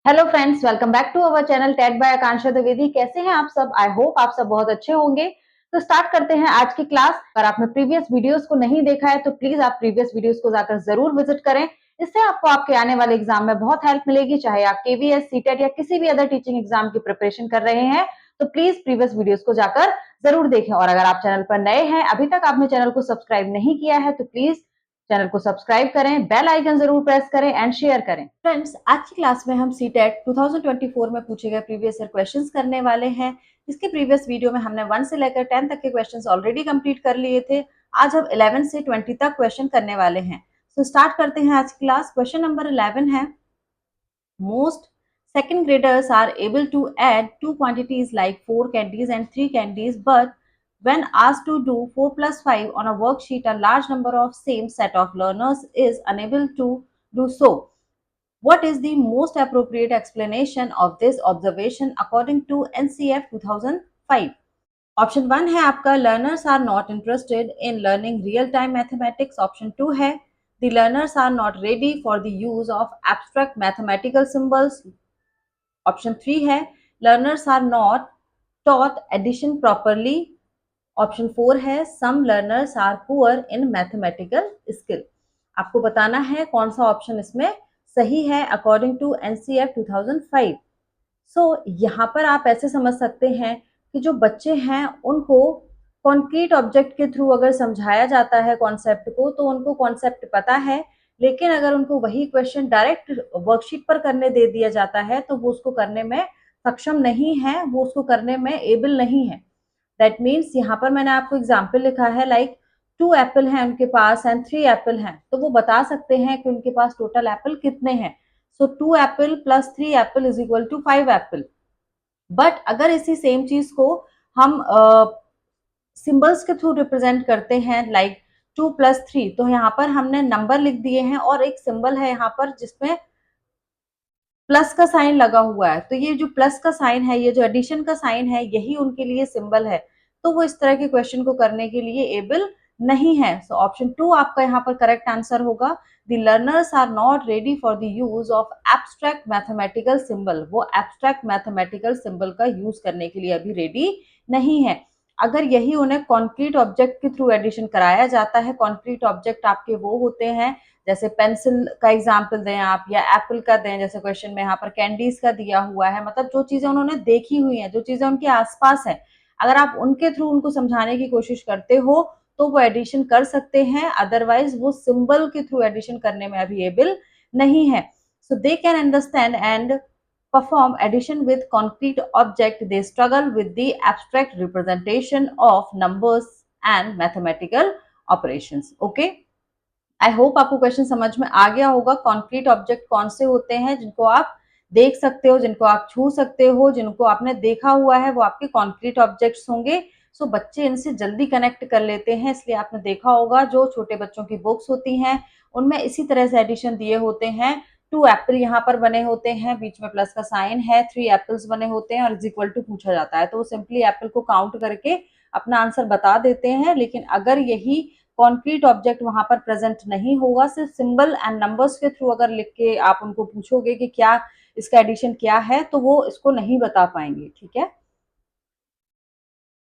Hello friends, welcome back to our channel TET by Akanksha Dwivedi. कैसे हैं आप सब? आई होप आप सब बहुत अच्छे होंगे। तो स्टार्ट करते हैं आज की क्लास। अगर आपने प्रीवियस वीडियोस को नहीं देखा है तो प्लीज आप प्रीवियस वीडियोस को जाकर जरूर विजिट करें। इससे आपको आपके आने वाले एग्जाम में बहुत हेल्प मिलेगी, चाहे आप केवीएस, सीटेट या किसी भी अदर टीचिंग एग्जाम की प्रिपरेशन कर रहे हैं तो प्लीज प्रीवियस वीडियोस को जाकर जरूर देखें। और अगर आप चैनल पर नए हैं, अभी तक आपने चैनल को सब्सक्राइब नहीं किया है तो प्लीज चैनल को सब्सक्राइब करें, बेल आइकन जरूर प्रेस करें एंड शेयर करें। फ्रेंड्स, आज की क्लास में हम सीटेट 2024 में पूछे गए प्रीवियस ईयर क्वेश्चंस करने वाले हैं। इसके प्रीवियस वीडियो में हमने 1 से लेकर 10 तक के क्वेश्चंस ऑलरेडी कंप्लीट कर लिए थे। आज हम 11 से 20 तक क्वेश्चन करने वाले हैं। सो स्टार्ट करते हैं आज की क्लास। क्वेश्चन नंबर 11 है, most second graders are able to add two quantities like 4 candies and 3 candies, but when asked to do 4 plus 5 on a worksheet, a large number of same set of learners is unable to do so. What is the most appropriate explanation of this observation according to NCF 2005? Option 1 है आपका, learners are not interested in learning real time mathematics. Option 2 है, the learners are not ready for the use of abstract mathematical symbols. Option 3 है, learners are not taught addition properly. Option 4 है, some learners are poor in mathematical skill. आपको बताना है कौन सा option इसमें सही है अकॉर्डिंग टू एनसीएफ 2005। सो यहाँ पर आप ऐसे समझ सकते हैं कि जो बच्चे हैं उनको कॉन्क्रीट ऑब्जेक्ट के थ्रू अगर समझाया जाता है कॉन्सेप्ट को तो उनको कॉन्सेप्ट पता है, लेकिन अगर उनको वही क्वेश्चन डायरेक्ट वर्कशीट पर करने दे दिया जाता है तो वो उसको करने में सक्षम नहीं है, वो उसको करने में एबल नहीं है। दैट मीन्स यहाँ पर मैंने आपको एग्जाम्पल लिखा है, लाइक 2 एप्पल हैं उनके पास एंड 3 एप्पल हैं, तो वो बता सकते हैं कि उनके पास टोटल एप्पल कितने हैं। So 2 apple plus 3 apple is equal to 5 apple. But अगर इसी सेम चीज को हम सिंबल्स के थ्रू रिप्रेजेंट करते हैं, लाइक 2 प्लस 3, तो यहाँ पर हमने नंबर लिख दिए हैं और एक सिंबल है यहाँ पर जिसमें प्लस का साइन लगा हुआ है, तो ये जो प्लस का साइन है, ये जो एडिशन का साइन है, यही उनके लिए सिंबल है, तो वो इस तरह के क्वेश्चन को करने के लिए एबल नहीं है। सो ऑप्शन 2 आपका यहाँ पर करेक्ट आंसर होगा। The learners are not ready for the use of abstract mathematical symbol, वो एब्स्ट्रैक्ट मैथमेटिकल सिंबल का यूज करने के लिए अभी रेडी नहीं है। अगर यही उन्हें कॉन्क्रीट ऑब्जेक्ट के थ्रू एडिशन कराया जाता है, कॉन्क्रीट ऑब्जेक्ट आपके वो होते हैं, जैसे पेंसिल का एग्जाम्पल दें आप या एप्पल का दें, जैसे क्वेश्चन में यहाँ पर कैंडीज का दिया हुआ है, मतलब जो चीजें उन्होंने देखी हुई हैं, जो चीजें उनके आसपास है, अगर आप उनके थ्रू उनको समझाने की कोशिश करते हो तो वो एडिशन कर सकते हैं, अदरवाइज वो सिंबल के थ्रू एडिशन करने में अभी एबल नहीं है। So they can understand and perform addition with concrete object, they struggle with the abstract representation of numbers and mathematical operations. Okay, I hope आपको क्वेश्चन समझ में आ गया होगा। कॉन्क्रीट ऑब्जेक्ट कौन से होते हैं जिनको आप देख सकते हो, जिनको आप छू सकते हो, जिनको आपने देखा हुआ है, वो आपके कॉन्क्रीट ऑब्जेक्ट्स होंगे। सो बच्चे इनसे जल्दी कनेक्ट कर लेते हैं, इसलिए आपने देखा होगा जो छोटे बच्चों की बुक्स होती हैं उनमें इसी तरह से एडिशन दिए होते हैं। 2 एप्पल यहाँ पर बने होते हैं, बीच में प्लस का साइन है, 3 एप्पल्स बने होते हैं और इज इक्वल टू पूछा जाता है, तो वो सिंपली एप्पल को काउंट करके अपना आंसर बता देते हैं। लेकिन अगर यही कॉन्क्रीट ऑब्जेक्ट वहां पर प्रेजेंट नहीं होगा, सिर्फ सिंबल एंड नंबर्स के थ्रू अगर लिख के आप उनको पूछोगे कि क्या इसका एडिशन क्या है, तो वो इसको नहीं बता पाएंगे। ठीक है,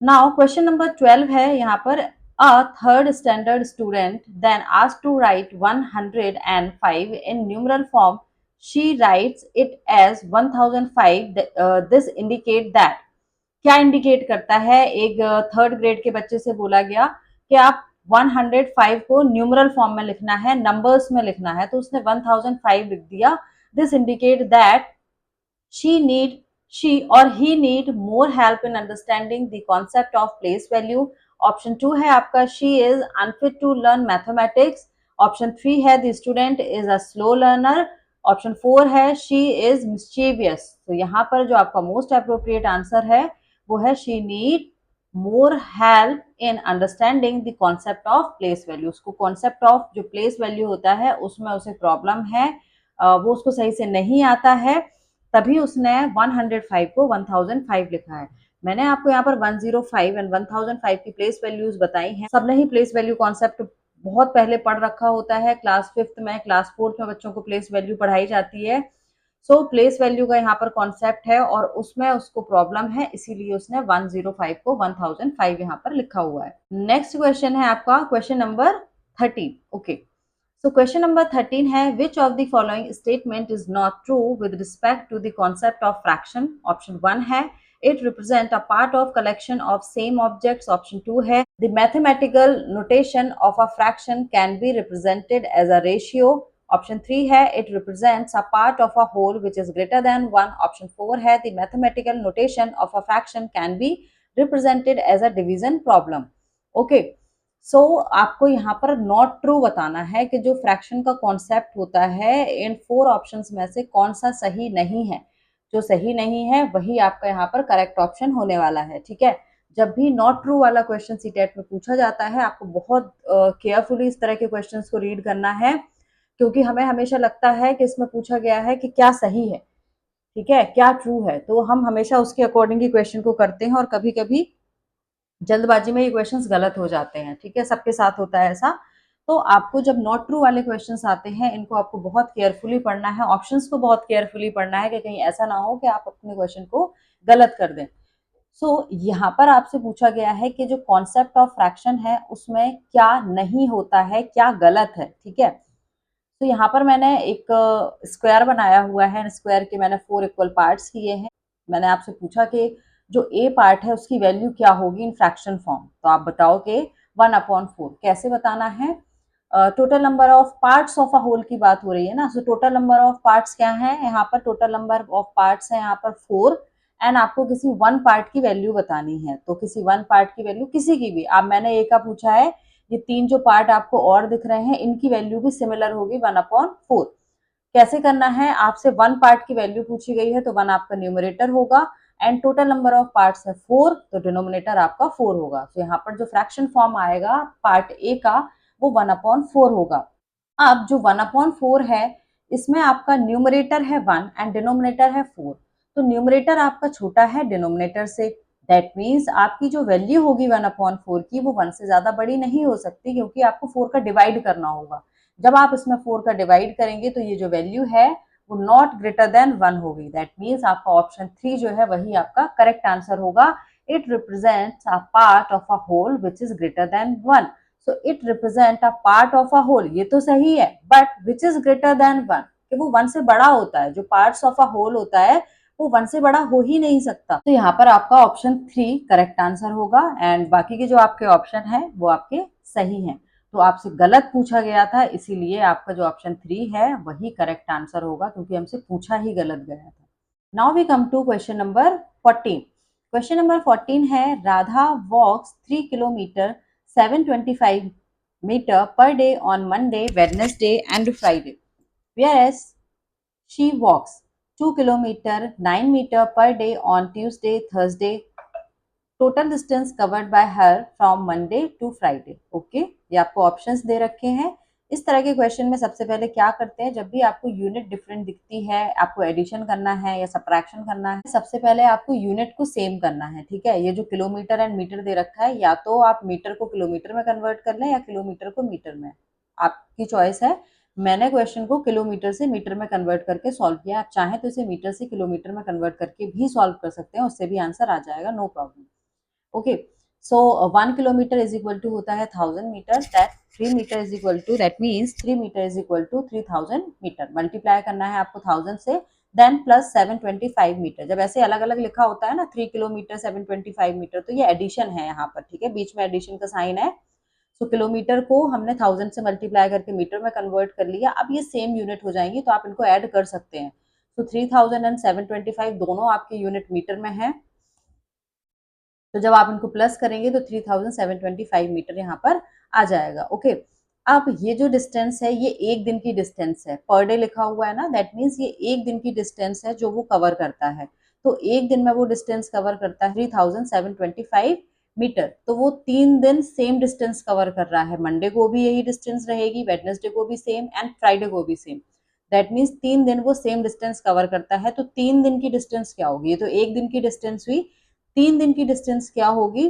नाउ क्वेश्चन नंबर 12 है यहाँ पर, a third standard student then asked to write 105 in numeral form, she writes it as 1005, this indicate that. क्या इंडिकेट करता है? एक थर्ड ग्रेड के बच्चे से बोला गया कि आप 105 को न्यूमरल फॉर्म में लिखना है, नंबर्स में लिखना है, तो उसने 1005 लिख दिया। This indicate that she or he need more help in understanding the concept of place value. Option 2 है आपका, she is unfit to learn mathematics. Option 3 है, the student is a slow learner. Option 4 है, she is mischievous. तो यहाँ पर जो आपका most appropriate answer है वो है she need more help in understanding the concept of place value. उसको concept of जो place value होता है उसमें उसे प्रॉब्लम है, वो उसको सही से नहीं आता है, तभी उसने 105 को 1005 लिखा है। मैंने आपको यहाँ पर 105 एंड 1005 की प्लेस वैल्यूज बताई हैं। सबने ही प्लेस वैल्यू कॉन्सेप्ट बहुत पहले पढ़ रखा होता है, क्लास 5th में, क्लास 4th में बच्चों को प्लेस वैल्यू पढ़ाई जाती है। सो प्लेस वैल्यू का यहाँ पर कॉन्सेप्ट है और उसमें उसको प्रॉब्लम है, इसीलिए उसने 105 को 1005 यहाँ पर लिखा हुआ है। नेक्स्ट क्वेश्चन है आपका question number 13। Okay, so question number 13 है, which of the following statement is not true with respect to the concept of fraction. Option 1 है it represent a part of collection of same objects. Option 2 है the mathematical notation of a fraction can be represented as a ratio. Option 3 है it represents a part of a whole which is greater than 1. Option 4 है the mathematical notation of a fraction can be represented as a division problem. Okay, सो आपको यहाँ पर not true बताना है कि जो fraction का कॉन्सेप्ट होता है इन 4 ऑप्शंस में से कौन सा सही नहीं है। जो सही नहीं है वही आपका यहाँ पर करेक्ट ऑप्शन होने वाला है। ठीक है, जब भी नॉट ट्रू वाला क्वेश्चन सीटेट में पूछा जाता है आपको बहुत केयरफुली इस तरह के क्वेश्चंस को रीड करना है, क्योंकि हमें हमेशा लगता है कि इसमें पूछा गया है कि क्या सही है, ठीक है, क्या ट्रू है, तो हम हमेशा उसके अकॉर्डिंग ही क्वेश्चन को करते हैं और कभी कभी जल्दबाजी में ये क्वेश्चंस गलत हो जाते हैं। ठीक है, सबके साथ होता है ऐसा। तो आपको जब नॉट ट्रू वाले क्वेश्चंस आते हैं इनको आपको बहुत केयरफुली पढ़ना है, ऑप्शंस को बहुत केयरफुली पढ़ना है कि कहीं ऐसा ना हो कि आप अपने क्वेश्चन को गलत कर दें। सो यहाँ पर आपसे पूछा गया है कि जो कॉन्सेप्ट ऑफ फ्रैक्शन है उसमें क्या नहीं होता है, क्या गलत है। ठीक है, तो यहाँ पर मैंने एक स्क्वायर बनाया हुआ है, स्क्वायर के मैंने 4 इक्वल पार्ट्स किए हैं। मैंने आपसे पूछा कि जो ए पार्ट है उसकी वैल्यू क्या होगी इन फ्रैक्शन फॉर्म, तो आप बताओ कि 1/4। कैसे बताना है, total number of parts of a whole की बात हो रही है ना, so total number of parts क्या है यहाँ पर, टोटल नंबर ऑफ पार्ट्स है यहाँ पर 4 एंड आपको किसी वन पार्ट की वैल्यू बतानी है। तो किसी वन पार्ट की वैल्यू किसी की भी, अब मैंने ए का पूछा है, ये 3 जो पार्ट आपको और दिख रहे हैं इनकी वैल्यू भी सिमिलर होगी 1/4। कैसे करना है, आपसे वन पार्ट की वैल्यू पूछी गई है तो 1 आपका न्यूमरेटर होगा and total number of parts है 4, तो डिनोमिनेटर आपका 4 होगा। तो यहाँ पर जो फ्रैक्शन फॉर्म आएगा पार्ट ए का वो 1/4 होगा। अब जो 1/4 है इसमें आपका न्यूमरेटर है 1 एंड डिनोमिनेटर है 4, तो न्यूमरेटर आपका छोटा है डिनोमिनेटर से। दैट मीन्स आपकी जो वैल्यू होगी 1/4 की वो 1 से ज्यादा बड़ी नहीं हो सकती, क्योंकि आपको 4 का डिवाइड करना होगा। जब आप इसमें 4 का डिवाइड करेंगे तो ये जो वैल्यू है वो नॉट ग्रेटर देन 1 होगी। दैट मीन्स आपका ऑप्शन 3 जो है वही आपका करेक्ट आंसर होगा। It represents a part of a whole which is greater than 1। So it represent a part of a whole, ये तो सही है, but which is greater than 1, कि वो 1 से बड़ा होता है। जो पार्ट्स ऑफ अ होल होता है वो 1 से बड़ा हो ही नहीं सकता। तो यहाँ पर आपका ऑप्शन 3 करेक्ट आंसर होगा एंड बाकी के जो आपके ऑप्शन है वो आपके सही हैं। तो आपसे गलत पूछा गया था, इसीलिए आपका जो ऑप्शन 3 है वही करेक्ट आंसर होगा, क्योंकि हमसे पूछा ही गलत गया था। Now we come to question number 14। Question number 14 है, Radha walks 3 kilometres 725 metres per day on Monday, Wednesday and Friday, whereas she walks 2 kilometer 9 meter per day on Tuesday, Thursday. Total distance covered by her from Monday to Friday. Okay, ये आपको options दे रखे हैं। इस तरह के question में सबसे पहले क्या करते हैं, जब भी आपको यूनिट डिफरेंट दिखती है, आपको एडिशन करना है या सब्ट्रैक्शन करना है, सबसे पहले आपको यूनिट को सेम करना है। ठीक है, ये जो किलोमीटर एंड मीटर दे रखा है, या तो आप मीटर को किलोमीटर में कन्वर्ट कर लें या किलोमीटर को मीटर में, आपकी चॉइस है। मैंने क्वेश्चन को किलोमीटर से मीटर में कन्वर्ट करके सॉल्व किया, आप चाहें तो इसे मीटर से किलोमीटर में कन्वर्ट करके भी सॉल्व कर सकते हैं, उससे भी आंसर आ जाएगा, no problem. Okay, so 1 kilometre is equal to होता है 1000 metres, that 3 metre is equal to, that means 3 metre is equal to 3000 metres. Multiply करना है आपको 1000 से, देन प्लस 725 मीटर। जब ऐसे अलग अलग लिखा होता है ना 3 किलोमीटर 725 मीटर, तो ये एडिशन है यहाँ पर। ठीक है, बीच में एडिशन का साइन है। सो किलोमीटर को हमने 1000 से मल्टीप्लाई करके मीटर में कन्वर्ट कर लिया। अब ये सेम यूनिट हो जाएंगी तो आप इनको ऐड कर सकते हैं। तो 3000 एंड 725 दोनों आपके यूनिट मीटर में है, तो जब आप इनको प्लस करेंगे तो 3725 मीटर यहाँ पर आ जाएगा। ओके, अब ये जो डिस्टेंस है ये एक दिन की डिस्टेंस है, पर डे लिखा हुआ है ना, दैट मीन्स ये एक दिन की डिस्टेंस है जो वो कवर करता है। तो एक दिन में वो डिस्टेंस कवर करता है 3725 मीटर, तो वो 3 दिन सेम डिस्टेंस कवर कर रहा है। मंडे को भी यही डिस्टेंस रहेगी, वेडनेसडे को भी सेम एंड फ्राइडे को भी सेम। दैट मीन्स 3 दिन वो सेम डिस्टेंस कवर करता है। तो 3 दिन की डिस्टेंस क्या होगी, ये तो एक दिन की डिस्टेंस हुई, 3 दिन की डिस्टेंस क्या होगी।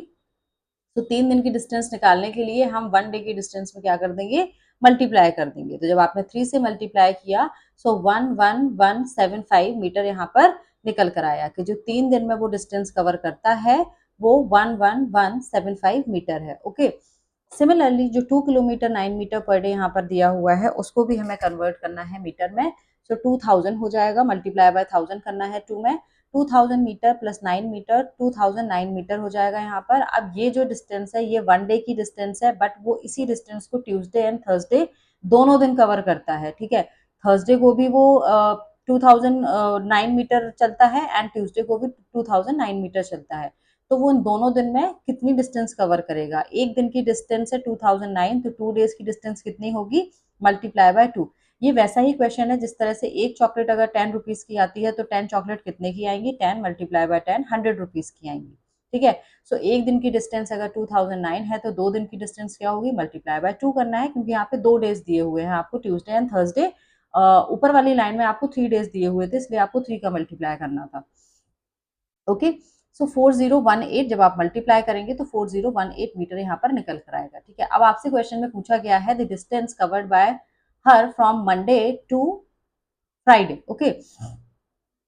तो 3 दिन की डिस्टेंस निकालने के लिए हम 1 डे की डिस्टेंस में क्या कर देंगे, मल्टीप्लाई कर देंगे। तो जब आपने 3 से मल्टीप्लाई किया सो 11175 मीटर यहाँ पर निकल कर आया कि जो 3 दिन में वो डिस्टेंस कवर करता है वो 11175 मीटर है। ओके, सिमिलरली जो 2 किलोमीटर 9 मीटर पर डे यहाँ पर दिया हुआ है उसको भी हमें कन्वर्ट करना है मीटर में। सो 2000 हो जाएगा, मल्टीप्लाई बाय 1000 करना है 2 में। 2000 मीटर प्लस 9 मीटर 2009 मीटर हो जाएगा यहाँ पर। अब ये जो डिस्टेंस है ये 1 डे की डिस्टेंस है, बट वो इसी डिस्टेंस को ट्यूसडे एंड थर्सडे दोनों दिन कवर करता है। ठीक है, थर्सडे को भी वो 2009 मीटर चलता है एंड ट्यूसडे को भी 2009 मीटर चलता है। तो वो इन दोनों दिन में कितनी डिस्टेंस कवर करेगा? एक दिन की डिस्टेंस है 2009, तो 2 डेज की डिस्टेंस कितनी होगी? Multiply by 2। ये वैसा ही क्वेश्चन है जिस तरह से एक चॉकलेट अगर 10 रुपीज की आती है तो 10 चॉकलेट कितने की आएंगी? 10 मल्टीप्लाई बाय 10 100 रुपीज की आएंगी। ठीक है, सो एक दिन की डिस्टेंस अगर 2009 है तो 2 दिन की डिस्टेंस क्या होगी? मल्टीप्लाई बाय 2 करना है, क्योंकि यहाँ पे 2 डेज दिए हुए हैं आपको, ट्यूसडे एंड थर्सडे। ऊपर वाली लाइन में आपको 3 डेज दिए हुए थे, इसलिए आपको 3 का मल्टीप्लाई करना था। ओके, सो 4018 जब आप मल्टीप्लाई करेंगे तो 4018 मीटर यहाँ पर निकल कर आएगा। ठीक है, अब आपसे क्वेश्चन में पूछा गया है the distance covered by her from Monday to Friday. Okay,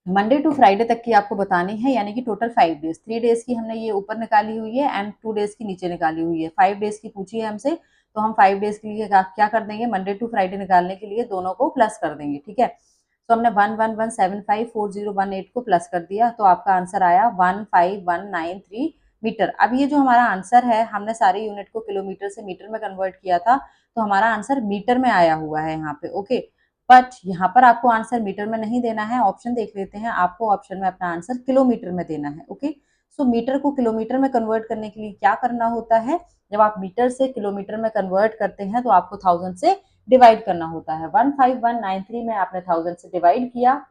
Monday to Friday तक की आपको बतानी है, यानी कि टोटल 5 डेज। 3 डेज की हमने ये ऊपर निकाली हुई है एंड 2 डेज की नीचे निकाली हुई है। 5 डेज की पूछी है हमसे, तो हम 5 डेज के लिए क्या कर देंगे? मंडे टू फ्राइडे निकालने के लिए दोनों को प्लस कर देंगे। ठीक है, तो हमने 111754018 को प्लस कर दिया तो आपका आंसर आया 15193 मीटर। अब ये जो हमारा आंसर है, हमने सारी यूनिट को किलोमीटर से मीटर में कन्वर्ट किया था, तो हमारा आंसर मीटर में आया हुआ है यहाँ पे। ओके, बट यहाँ पर आपको आंसर मीटर में नहीं देना है, ऑप्शन देख लेते हैं। आपको ऑप्शन में अपना आंसर किलोमीटर में देना है। ओके, सो मीटर को किलोमीटर में कन्वर्ट करने के लिए क्या करना होता है? जब आप मीटर से किलोमीटर में कन्वर्ट करते हैं तो आपको 1000 से डिवाइड करना होता है। 15193 में आपने 1000 से डिवाइड किया,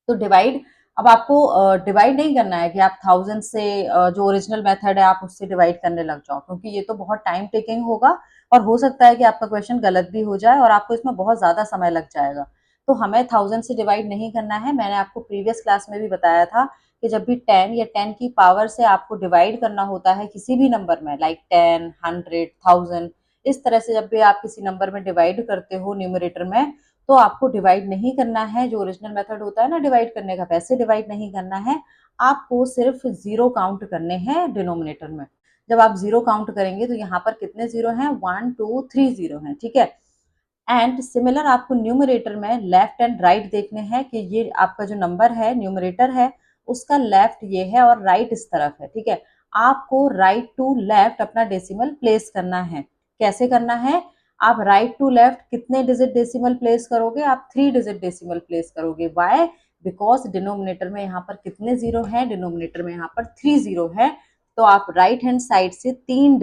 तो डिवाइड अब आपको डिवाइड नहीं करना है कि आप 1000 से जो ओरिजिनल मेथड है आप उससे डिवाइड करने लग जाओ, क्योंकि ये तो बहुत टाइम टेकिंग होगा और हो सकता है कि आपका क्वेश्चन गलत भी हो जाए और आपको इसमें बहुत ज्यादा समय लग जाएगा। तो हमें 1000 से डिवाइड नहीं करना है। मैंने आपको प्रीवियस क्लास में भी बताया था कि जब भी 10 या 10 की पावर से आपको डिवाइड करना होता है किसी भी नंबर में, लाइक 10, 100, 1000, इस तरह से जब भी आप किसी नंबर में डिवाइड करते हो न्यूमरेटर में, तो आपको डिवाइड नहीं करना है। जो ओरिजिनल मेथड होता है ना डिवाइड करने का, वैसे डिवाइड नहीं करना है। आपको सिर्फ जीरो काउंट करने हैं डिनोमिनेटर में। जब आप जीरो काउंट करेंगे तो यहाँ पर कितने जीरो हैं? 1 2 3 जीरो हैं। ठीक है, एंड सिमिलर आपको न्यूमरेटर में लेफ्ट एंड राइट देखने हैं कि ये आपका जो नंबर है न्यूमरेटर है उसका लेफ्ट ये है और राइट इस तरफ है। ठीक है, आपको राइट टू लेफ्ट अपना डेसिमल प्लेस करना है। कैसे करना है? आप राइट टू लेफ्ट कितने डिजिट डेसिमल प्लेस करोगे? आप 3 डिजिट डेसिमल प्लेस करोगे। वाई? बिकॉज डिनोमिनेटर में यहाँ पर कितने जीरो है? डिनोमिनेटर में यहाँ पर 3 जीरो है। तो आप राइट हैंड साइड से 3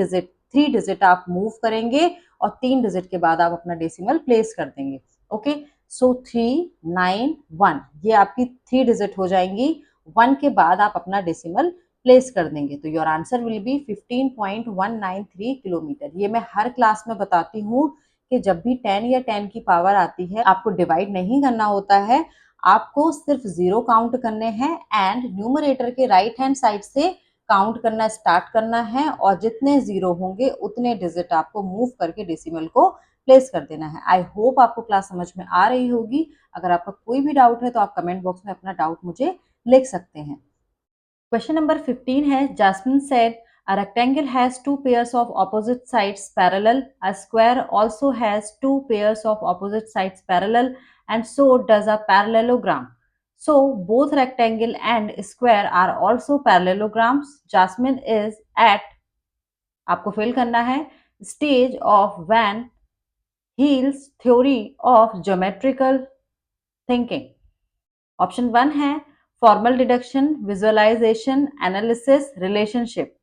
डिजिट आप मूव करेंगे और 3 डिजिट के बाद आप अपना डेसिमल प्लेस कर देंगे। ओके, सो 391 ये आपकी 3 डिजिट हो जाएंगी। 1 के बाद आप अपना डेसिमल प्लेस कर देंगे, तो your answer will be 15.193 kilometre. ये मैं हर क्लास में बताती हूँ कि जब भी 10 या 10 की पावर आती है आपको डिवाइड नहीं करना होता है, आपको सिर्फ जीरो काउंट करने हैं एंड न्यूमरेटर के राइट हैंड साइड से काउंट करना स्टार्ट करना है और जितने जीरो होंगे उतने डिजिट आपको मूव करके डेसिमल को प्लेस कर देना है। आई होप आपको क्लास समझ में आ रही होगी। अगर आपका कोई भी डाउट है तो आप कमेंट बॉक्स में अपना डाउट मुझे लिख सकते हैं। क्वेश्चन नंबर 15 है, jasmine said a rectangle has two pairs of opposite sides parallel, a square also has two pairs of opposite sides parallel, and so does a parallelogram. So both rectangle and square are also parallelograms. Jasmine is at, आपको fill करना है, stage of van Hiele's theory of geometrical thinking. Option 1 है formal deduction, visualization, analysis, relationship.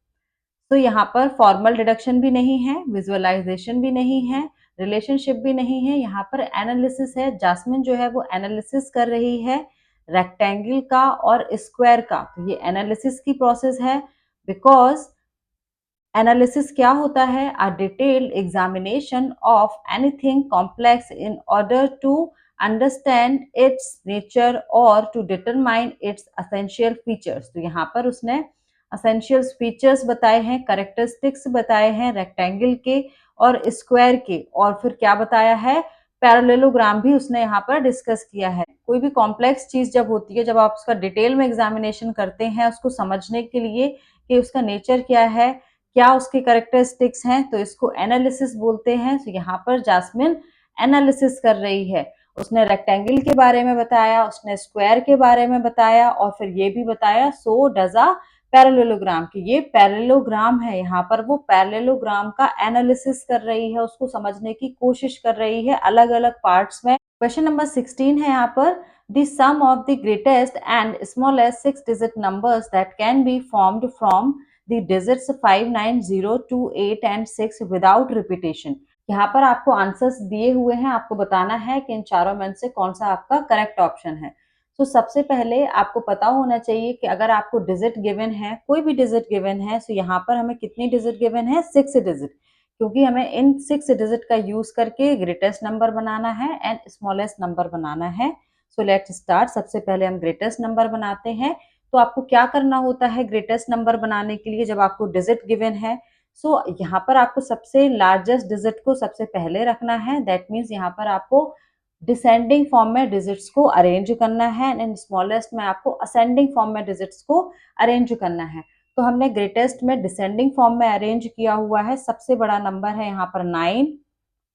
तो यहाँ पर formal deduction भी नहीं है, विजुअलाइजेशन भी नहीं है, रिलेशनशिप भी नहीं है, यहाँ पर एनालिसिस है। जास्मिन जो है वो एनालिसिस कर रही है रेक्टेंगल का और स्क्वायर का, तो ये एनालिसिस की प्रोसेस है। बिकॉज एनालिसिस क्या होता है? A detailed examination of anything complex in order to understand its nature और to determine its essential features. तो यहाँ पर उसने असेंशियल फीचर्स बताए हैं, करेक्टरिस्टिक्स बताए हैं रेक्टेंगल के और स्क्वायर के, और फिर क्या बताया है, पैरेललोग्राम भी उसने यहाँ पर डिस्कस किया है। कोई भी कॉम्प्लेक्स चीज जब होती है, जब आप उसका डिटेल में एग्जामिनेशन करते हैं उसको समझने के लिए कि उसका नेचर क्या है, क्या उसके कैरेक्टरिस्टिक्स हैं, तो इसको एनालिसिस बोलते हैं। तो यहाँ पर जास्मिन एनालिसिस कर रही है। उसने रेक्टेंगल के बारे में बताया, उसने स्क्वायर के बारे में बताया, और फिर ये भी बताया सो डज अ पैरेललोग्राम, कि ये पैरेललोग्राम है। यहाँ पर वो पैरेललोग्राम का एनालिसिस कर रही है, उसको समझने की कोशिश कर रही है अलग अलग पार्ट्स में। क्वेश्चन नंबर 16 है यहाँ पर, the sum of the greatest and smallest 6 digit numbers that can be formed from the digits 5, 9, 0, 2, 8 and 6 without repetition. यहाँ पर आपको आंसर्स दिए हुए हैं, आपको बताना है कि इन चारों में से कौन सा आपका करेक्ट ऑप्शन है। तो सबसे पहले आपको पता होना चाहिए कि अगर आपको डिजिट गिवन है, कोई भी डिजिट गिवन है, तो यहाँ पर हमें कितनी डिजिट गिवन है, 6 डिजिट, क्योंकि हमें इन 6 डिजिट का यूज करके ग्रेटेस्ट नंबर बनाना है एंड स्मॉलेस्ट नंबर बनाना है। So let's start. सबसे पहले हम ग्रेटेस्ट नंबर बनाते हैं। तो आपको क्या करना होता है ग्रेटेस्ट नंबर बनाने के लिए, जब आपको डिजिट गिवन है, सो यहाँ पर आपको सबसे लार्जेस्ट डिजिट को सबसे पहले रखना है। दैट मीन्स यहाँ पर आपको डिसेंडिंग फॉर्म में डिजिट्स को अरेंज करना है एंड स्मॉलेस्ट में आपको असेंडिंग फॉर्म में डिजिट्स को अरेंज करना है। तो हमने ग्रेटेस्ट में डिसेंडिंग फॉर्म में अरेंज किया हुआ है। सबसे बड़ा नंबर है यहाँ पर 9,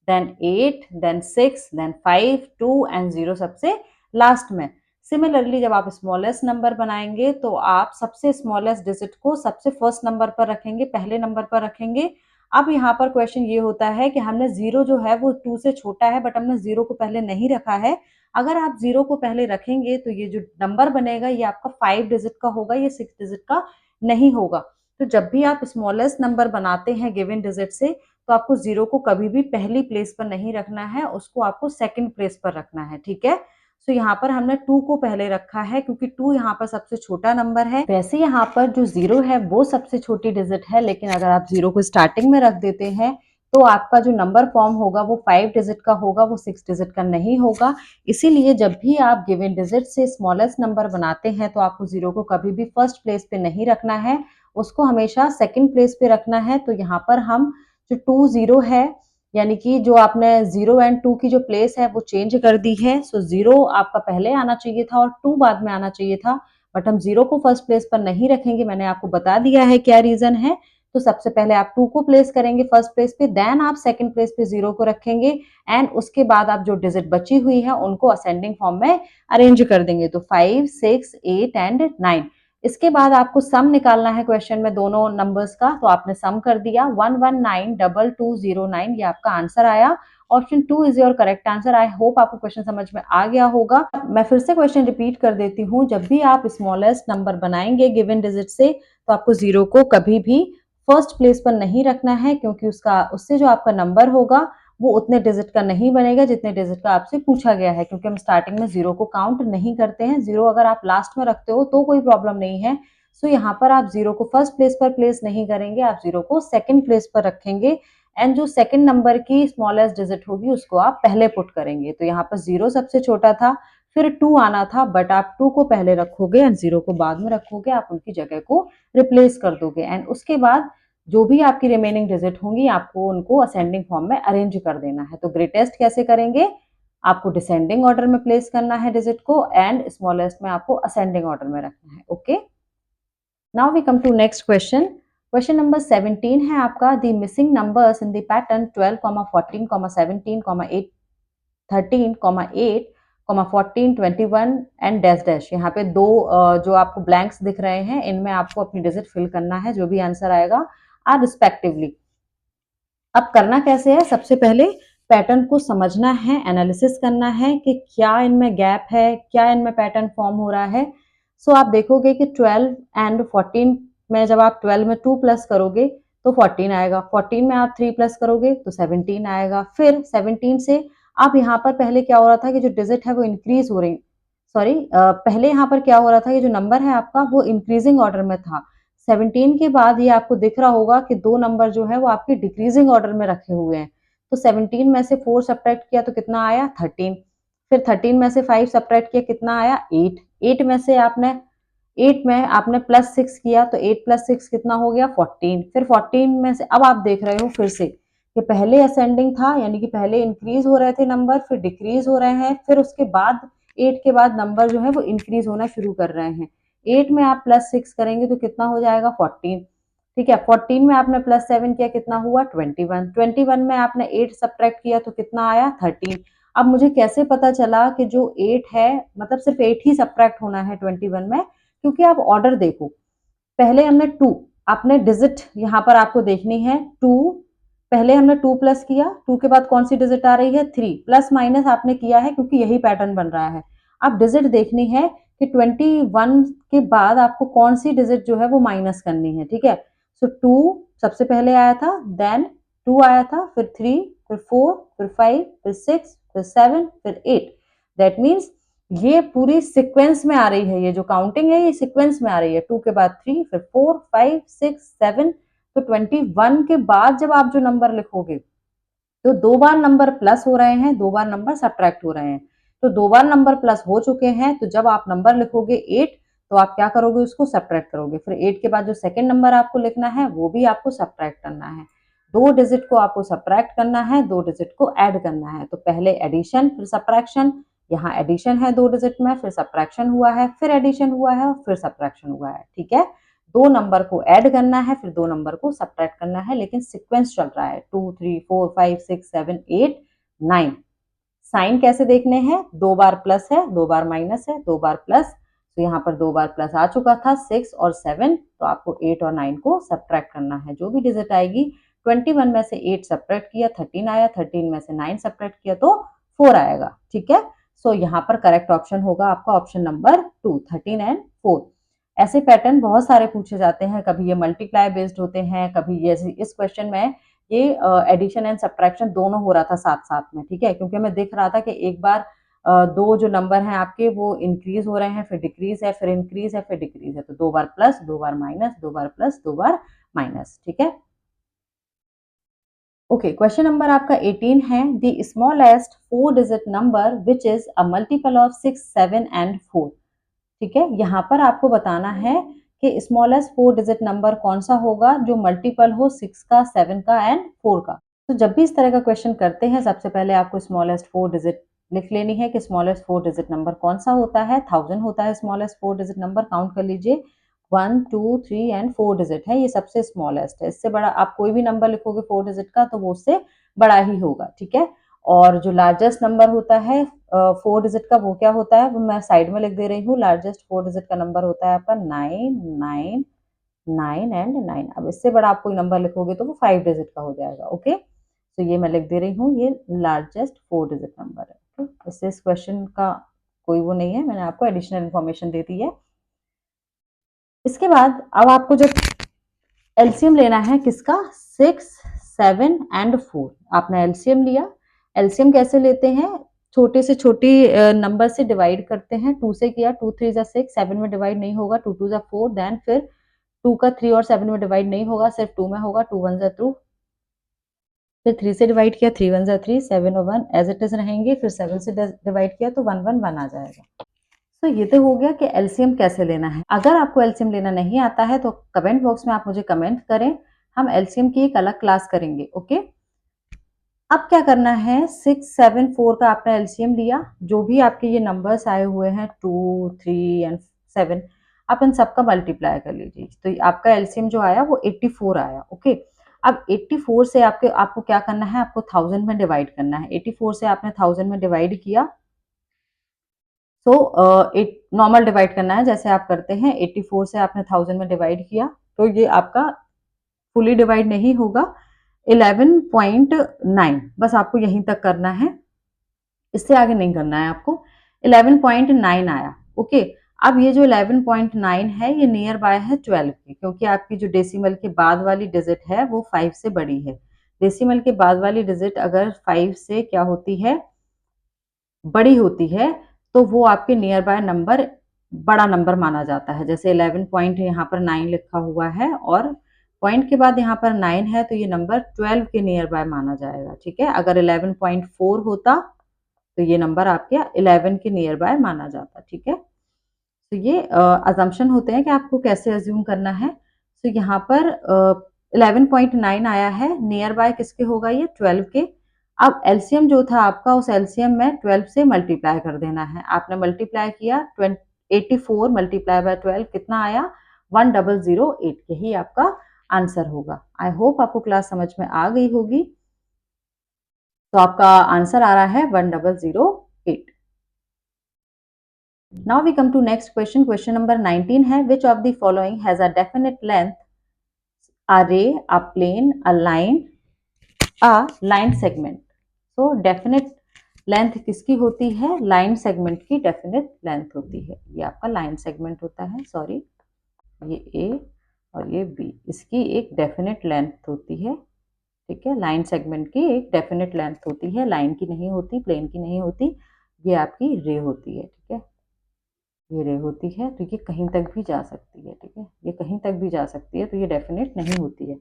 देन 8, देन 6, देन 5, 2 एंड 0 सबसे लास्ट में। सिमिलरली जब आप स्मॉलेस्ट नंबर बनाएंगे तो आप सबसे स्मॉलेस्ट डिजिट को सबसे फर्स्ट नंबर पर रखेंगे, पहले नंबर पर रखेंगे। अब यहाँ पर क्वेश्चन ये होता है कि हमने 0 जो है वो 2 से छोटा है, बट हमने 0 को पहले नहीं रखा है। अगर आप 0 को पहले रखेंगे तो ये जो नंबर बनेगा ये आपका 5 डिजिट का होगा, ये 6 डिजिट का नहीं होगा। तो जब भी आप स्मॉलेस्ट नंबर बनाते हैं गिवन डिजिट से, तो आपको 0 को कभी भी पहली प्लेस पर नहीं रखना है, उसको आपको सेकंड प्लेस पर रखना है, ठीक है। सो यहाँ पर हमने 2 को पहले रखा है क्योंकि 2 यहाँ पर सबसे छोटा नंबर है। वैसे यहाँ पर जो 0 है वो सबसे छोटी डिजिट है, लेकिन अगर आप 0 को स्टार्टिंग में रख देते हैं तो आपका जो नंबर फॉर्म होगा वो 5 डिजिट का होगा, वो 6 डिजिट का नहीं होगा। इसीलिए जब भी आप गिवन डिजिट से स्मॉलेस्ट नंबर बनाते हैं तो आपको 0 को कभी भी फर्स्ट प्लेस पे नहीं रखना है, उसको हमेशा सेकंड प्लेस पे रखना है। तो यहाँ पर हम जो 2, 0 है, यानी कि जो आपने 0 एंड 2 की जो प्लेस है वो चेंज कर दी है। सो 0 आपका पहले आना चाहिए था और 2 बाद में आना चाहिए था, बट हम 0 को फर्स्ट प्लेस पर नहीं रखेंगे। मैंने आपको बता दिया है क्या रीजन है। तो सबसे पहले आप 2 को प्लेस करेंगे फर्स्ट प्लेस पे, देन आप सेकंड प्लेस पे 0 को रखेंगे एंड उसके बाद आप जो डिजिट बची हुई है उनको असेंडिंग फॉर्म में अरेंज कर देंगे। तो 5, 6, 8 एंड 9। इसके बाद आपको सम निकालना है क्वेश्चन में दोनों नंबर्स का। तो आपने सम कर दिया 1192209, ये आपका आंसर आया। Option 2 is your correct answer. I hope आपको क्वेश्चन समझ में आ गया होगा। मैं फिर से क्वेश्चन रिपीट कर देती हूँ। जब भी आप स्मॉलेस्ट नंबर बनाएंगे गिवन डिजिट से, तो आपको 0 को कभी भी फर्स्ट प्लेस पर नहीं रखना है, क्योंकि उससे जो आपका नंबर होगा वो उतने डिजिट का नहीं बनेगा जितने डिजिट का आपसे पूछा गया है, क्योंकि हम स्टार्टिंग में 0 को काउंट नहीं करते हैं। 0 अगर आप लास्ट में रखते हो तो कोई प्रॉब्लम नहीं है। सो यहाँ पर आप 0 को फर्स्ट प्लेस पर प्लेस नहीं करेंगे, आप 0 को सेकंड प्लेस पर रखेंगे एंड जो सेकंड नंबर की स्मॉलेस्ट डिजिट होगी उसको आप पहले पुट करेंगे। तो यहाँ पर 0 सबसे छोटा था, फिर 2 आना था, बट आप 2 को पहले रखोगे एंड 0 को बाद में रखोगे, आप उनकी जगह को रिप्लेस कर दोगे एंड उसके बाद जो भी आपकी रिमेनिंग डिजिट होंगी आपको उनको असेंडिंग फॉर्म में अरेंज कर देना है। तो ग्रेटेस्ट कैसे करेंगे, आपको डिसेंडिंग ऑर्डर में प्लेस करना है डिजिट को एंड स्मॉलेस्ट में आपको असेंडिंग ऑर्डर में रखना है। Okay, now we come to next question. Question number 17 है आपका, the missing numbers in the pattern 12, 14, 17, 8, 13, 8, 14, 21 and dash dash. यहाँ पे दो जो आपको ब्लैंक्स दिख रहे हैं, इनमें आपको अपनी डिजिट फिल करना है। जो भी आंसर आएगा आर रिस्पेक्टिवली। अब करना कैसे है, सबसे पहले पैटर्न को समझना है, एनालिसिस करना है कि क्या इनमें गैप है, क्या इनमें पैटर्न फॉर्म हो रहा है। सो आप देखोगे कि 12 एंड 14 में जब आप 12 में 2 प्लस करोगे तो 14 आएगा, 14 में आप 3 प्लस करोगे तो 17 आएगा, फिर 17 से आप यहाँ पर पहले क्या हो रहा था कि जो डिजिट है वो इंक्रीज हो रही, सॉरी पहले यहाँ पर क्या हो रहा था कि जो नंबर है आपका वो इंक्रीजिंग ऑर्डर में था। 17 के बाद ये आपको दिख रहा होगा कि दो नंबर जो है वो आपके डिक्रीजिंग ऑर्डर में रखे हुए हैं। तो 17 में से 4 सब्ट्रैक्ट किया तो कितना आया, 13। फिर 13 में से 5 सब्ट्रैक्ट किया, कितना आया, 8। 8 में से आपने 8 में आपने +6 किया तो 8 + 6 कितना हो गया, 14। फिर 14 में से अब आप देख रहे हो फिर से कि पहले असेंडिंग था, यानी कि पहले इंक्रीज हो रहे थे नंबर, फिर डिक्रीज हो रहे हैं, फिर उसके बाद 8 के बाद नंबर जो है वो इंक्रीज होना शुरू कर रहे हैं। 8 में आप +6 करेंगे तो कितना हो जाएगा 14, ठीक है। 14 में आपने +7 किया, कितना हुआ 21। 21 में आपने 8 सब्ट्रैक्ट किया तो कितना आया 13। अब मुझे कैसे पता चला कि जो 8 है, मतलब सिर्फ 8 ही सब्ट्रैक्ट होना है 21 में, क्योंकि आप ऑर्डर देखो, पहले हमने 2, आपने डिजिट यहाँ पर आपको देखनी है 2, पहले हमने 2 प्लस किया, 2 के बाद कौन सी डिजिट आ रही है 3, प्लस माइनस आपने किया है क्योंकि यही पैटर्न बन रहा है। अब डिजिट देखनी है कि 21 के बाद आपको कौन सी डिजिट जो है वो माइनस करनी है, ठीक है। सो 2 सबसे पहले आया था, देन 2 आया था, फिर 3, फिर 4, फिर 5, फिर 6, फिर 7, फिर 8। दैट मीन्स ये पूरी सीक्वेंस में आ रही है, ये जो काउंटिंग है ये सीक्वेंस में आ रही है। 2 के बाद 3, फिर 4, 5, 6, 7। तो 21 के बाद जब आप जो नंबर लिखोगे तो 2 बार नंबर प्लस हो रहे हैं, 2 बार नंबर सब्ट्रैक्ट हो रहे हैं। तो 2 बार नंबर प्लस हो चुके हैं, तो जब आप नंबर लिखोगे 8, तो आप क्या करोगे, उसको सब्ट्रैक्ट करोगे। फिर 8 के बाद जो सेकंड नंबर आपको लिखना है वो भी आपको सब्ट्रैक्ट करना है। 2 डिजिट को आपको सब्ट्रैक्ट करना है, 2 डिजिट को ऐड करना है। तो पहले एडिशन फिर सब्ट्रैक्शन, यहाँ एडिशन है 2 डिजिट में, फिर सब्ट्रैक्शन हुआ है, फिर एडिशन हुआ है और फिर सब्ट्रैक्शन हुआ है, ठीक है। 2 नंबर को ऐड करना है, फिर 2 नंबर को सब्ट्रैक्ट करना है, लेकिन सीक्वेंस चल रहा है 2, 3, 4, 5, 6, 7, 8, 9। साइन कैसे देखने हैं, 2 बार प्लस है, 2 बार माइनस है, 2 बार प्लस। तो यहाँ पर 2 बार प्लस आ चुका था 6 और 7, तो आपको 8 और 9 को सब्ट्रैक्ट करना है। जो भी डिजिट आएगी, 21 में से 8 सब्ट्रैक्ट किया 13 आया, 13 में से 9 सब्ट्रैक्ट किया तो 4 आएगा, ठीक है। सो यहाँ पर करेक्ट ऑप्शन होगा आपका ऑप्शन नंबर 2, 13 एंड 4। ऐसे पैटर्न बहुत सारे पूछे जाते हैं, कभी ये मल्टीप्लाई बेस्ड होते हैं, कभी ये इस क्वेश्चन में ये एडिशन एंड सब्ट्रैक्शन दोनों हो रहा था साथ साथ में, ठीक है, क्योंकि हमें दिख रहा था कि एक बार 2 जो नंबर हैं आपके वो इंक्रीज हो रहे हैं, फिर डिक्रीज है, फिर इंक्रीज है, फिर डिक्रीज है। तो 2 बार प्लस, 2 बार माइनस, 2 बार प्लस, 2 बार माइनस, ठीक है। ओके, क्वेश्चन नंबर आपका 18 है, the smallest 4 digit number which is a multiple of 6, 7 and 4। ठीक है, यहाँ पर आपको बताना है कि स्मॉलेस्ट 4 डिजिट नंबर कौन सा होगा जो मल्टीपल हो 6 का, 7 का एंड 4 का। तो जब भी इस तरह का क्वेश्चन करते हैं, सबसे पहले आपको स्मॉलेस्ट 4 डिजिट लिख लेनी है कि स्मॉलेस्ट 4 डिजिट नंबर कौन सा होता है। 1000 होता है स्मॉलेस्ट 4 डिजिट नंबर, काउंट कर लीजिए 1, 2, 3 एंड 4 डिजिट है, ये सबसे स्मॉलेस्ट है। इससे बड़ा आप कोई भी नंबर लिखोगे 4 डिजिट का तो वो उससे बड़ा ही होगा, ठीक है। और जो लार्जेस्ट नंबर होता है 4 डिजिट का, वो क्या होता है, वो मैं साइड में लिख दे रही हूँ। लार्जेस्ट 4 डिजिट का नंबर होता है आपका 9, 9, 9 एंड 9। अब इससे बड़ा आप कोई नंबर लिखोगे तो वो 5 डिजिट का हो जाएगा, ओके। तो ये मैं लिख दे रही हूँ, ये लार्जेस्ट 4 डिजिट नंबर है, ओके। इससे इस क्वेश्चन का कोई वो नहीं है, मैंने आपको एडिशनल इन्फॉर्मेशन दे दी है। इसके बाद अब आपको जब एलसीएम लेना है किसका, 6, 7 एंड 4। आपने एलसीएम लिया, एलसीएम कैसे लेते हैं, छोटे से छोटी नंबर से डिवाइड करते हैं। 2 से किया, 2 3 जा 6, 7 में डिवाइड नहीं होगा, 2 2 जा 4, देन फिर 2 का 3 और 7 में डिवाइड नहीं होगा, सिर्फ 2 में होगा, 2 1 जा 2, फिर 3 से डिवाइड किया, 3 1 जा 3, 7 और 1 एज इट इज रहेंगे, फिर 7 से डिवाइड किया तो 1 1 1 आ जाएगा। तो ये तो हो गया कि एलसीएम कैसे लेना है। अगर आपको एलसीएम लेना नहीं आता है तो कमेंट बॉक्स में आप मुझे कमेंट करें, हम एलसीएम की एक अलग क्लास करेंगे, ओके। अब क्या करना है, 6, 7, 4 का आपने एलसीएम लिया, जो भी आपके ये नंबर्स आए हुए हैं 2, 3 एंड 7, आप इन सबका मल्टीप्लाई कर लीजिए। तो आपका एलसीएम जो आया वो 84 आया, ओके। अब 84 से आपको क्या करना है, आपको 1000 में डिवाइड करना है। 84 से आपने 1000 में डिवाइड किया, सो एक नॉर्मल डिवाइड करना है जैसे आप करते हैं। 84 से आपने 1000 में डिवाइड किया तो ये आपका फुली डिवाइड नहीं होगा, 11.9 बस आपको यहीं तक करना है, इससे आगे नहीं करना है आपको। 11.9 आया, ओके। अब ये जो 11.9 है ये नियर बाय है 12 के, क्योंकि आपकी जो डेसिमल के बाद वाली डिजिट है वो 5 से बड़ी है। डेसिमल के बाद वाली डिजिट अगर 5 से क्या होती है, बड़ी होती है, तो वो आपके नियर बाय नंबर बड़ा नंबर माना जाता है। जैसे 11 पॉइंट यहाँ पर 9 लिखा हुआ है और पॉइंट के बाद यहाँ पर 9 है, तो ये नंबर 12 के नियर बाय माना जाएगा, ठीक है। अगर 11.4 होता तो ये नंबर आपके 11 के नियर बाय माना जाता, ठीक है। तो ये अजम्पशन होते हैं कि आपको कैसे अज्यूम करना है। तो यहाँ पर 11.9 आया है, नियर बाय किसके होगा ये 12 के। अब एलसीएम जो था आपका, उस एलसीएम में 12 से मल्टीप्लाई कर देना है। आपने मल्टीप्लाई किया 84 मल्टीप्लाई बाय 12 कितना आया 1008, यही आपका आंसर होगा। आई होप आपको क्लास समझ में आ गई होगी। तो आपका आंसर आ रहा है 1008। Now we come to next question. Question number 19 है, which of the following has a definite length, a ray, a plane, a line, a line segment। so definite length किसकी होती है, लाइन सेगमेंट की definite length होती है। ये आपका line segment होता है, सॉरी ये ए और ये बी, इसकी एक डेफिनेट लेंथ होती है। ठीक है, लाइन सेगमेंट की एक डेफिनेट लेंथ होती है, लाइन की नहीं होती, प्लेन की नहीं होती, ये आपकी रे होती है। ठीक है, ये रे होती है, तो ये कहीं तक भी जा सकती है। ठीक है, ये कहीं तक भी जा सकती है, तो ये डेफिनेट नहीं होती है।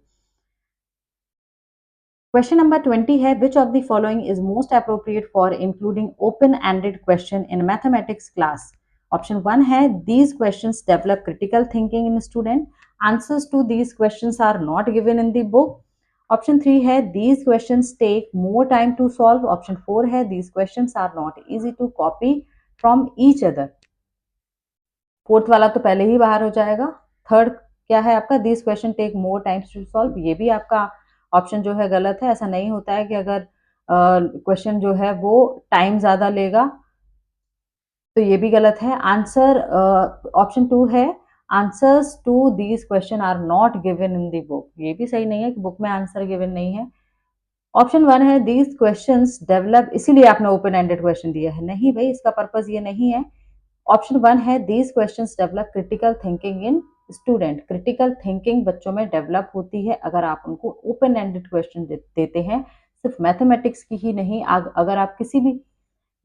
क्वेश्चन नंबर 20 है, which of the following is most appropriate for including open ended question in mathematics class. Option 1 है, these questions develop critical thinking in student, answers to these questions are not given in the book। Option 3 है, these questions take more time to solve। Option 4 है, these questions are not easy to copy from each other। Fourth वाला तो पहले ही बाहर हो जाएगा। Third क्या है आपका, this question take more times to solve, ये भी आपका ऑप्शन जो है गलत है। ऐसा नहीं होता है कि अगर क्वेश्चन जो है वो टाइम ज्यादा लेगा तो ये भी गलत है। आंसर ऑप्शन 2 है, answers to these question are not given in the book, ये भी सही नहीं है कि बुक में आंसर गिवन नहीं है। ऑप्शन 1 है, दीज क्वेश्चंस डेवलप, इसीलिए आपने ओपन एंडेड क्वेश्चन दिया है, नहीं भाई इसका पर्पज ये नहीं है। ऑप्शन 1 है, these questions develop critical thinking in student, critical thinking बच्चों में डेवलप होती है अगर आप उनको ओपन एंडेड क्वेश्चन देते हैं। सिर्फ मैथमेटिक्स की ही नहीं, अगर आप किसी भी,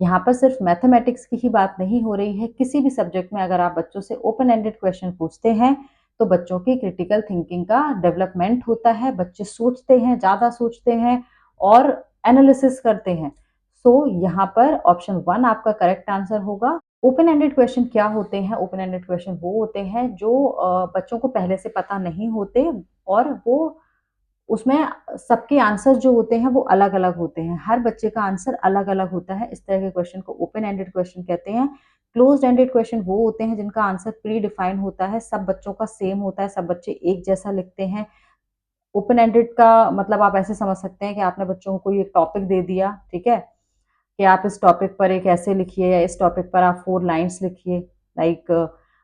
यहाँ पर सिर्फ मैथमेटिक्स की ही बात नहीं हो रही है, किसी भी सब्जेक्ट में अगर आप बच्चों से ओपन एंडेड क्वेश्चन पूछते हैं तो बच्चों की क्रिटिकल थिंकिंग का डेवलपमेंट होता है, बच्चे सोचते हैं, ज्यादा सोचते हैं और एनालिसिस करते हैं। सो यहाँ पर ऑप्शन 1 आपका करेक्ट आंसर होगा। ओपन एंडेड क्वेश्चन क्या होते हैं, ओपन एंडेड क्वेश्चन वो होते हैं जो बच्चों को पहले से पता नहीं होते और वो उसमें सबके आंसर जो होते हैं वो अलग अलग होते हैं, हर बच्चे का आंसर अलग अलग होता है। इस तरह के क्वेश्चन को ओपन एंडेड क्वेश्चन कहते हैं। क्लोज्ड एंडेड क्वेश्चन वो होते हैं जिनका आंसर प्री डिफाइन होता है, सब बच्चों का सेम होता है, सब बच्चे एक जैसा लिखते हैं। ओपन एंडेड का मतलब आप ऐसे समझ सकते हैं कि आपने बच्चों को कोई एक टॉपिक दे दिया, ठीक है, कि आप इस टॉपिक पर एक ऐसे लिखिए या इस टॉपिक पर आप 4 लाइन्स लिखिए। लाइक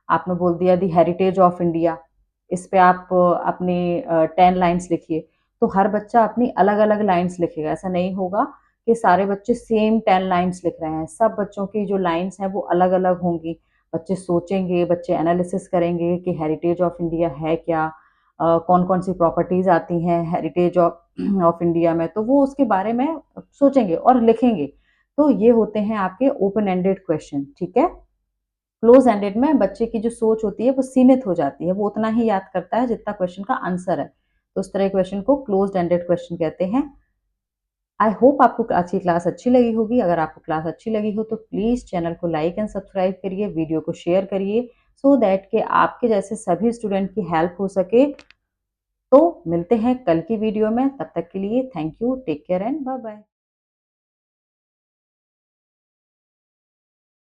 आपने बोल दिया दी हेरिटेज ऑफ इंडिया, इस पे आप अपनी 10 लाइन्स लिखिए, तो हर बच्चा अपनी अलग अलग लाइन्स लिखेगा। ऐसा नहीं होगा कि सारे बच्चे सेम 10 लाइन्स लिख रहे हैं, सब बच्चों की जो लाइन्स हैं वो अलग अलग होंगी। बच्चे सोचेंगे, बच्चे एनालिसिस करेंगे कि हेरिटेज ऑफ इंडिया है क्या, कौन कौन सी प्रॉपर्टीज आती हैं हेरिटेज ऑफ ऑफ इंडिया में, तो वो उसके बारे में सोचेंगे और लिखेंगे। तो ये होते हैं आपके ओपन एंडेड क्वेश्चन। ठीक है, क्लोज एंडेड में बच्चे की जो सोच होती है वो सीमित हो जाती है, वो उतना ही याद करता है जितना क्वेश्चन का आंसर है, तो उस तरह क्वेश्चन को क्लोज एंडेड क्वेश्चन कहते हैं। आई होप आपको आज की क्लास अच्छी लगी होगी। अगर आपको क्लास अच्छी लगी हो तो प्लीज चैनल को लाइक एंड सब्सक्राइब करिए, वीडियो को शेयर करिए, सो दैट कि आपके जैसे सभी स्टूडेंट की हेल्प हो सके। तो मिलते हैं कल की वीडियो में, तब तक के लिए thank you, take care and bye bye.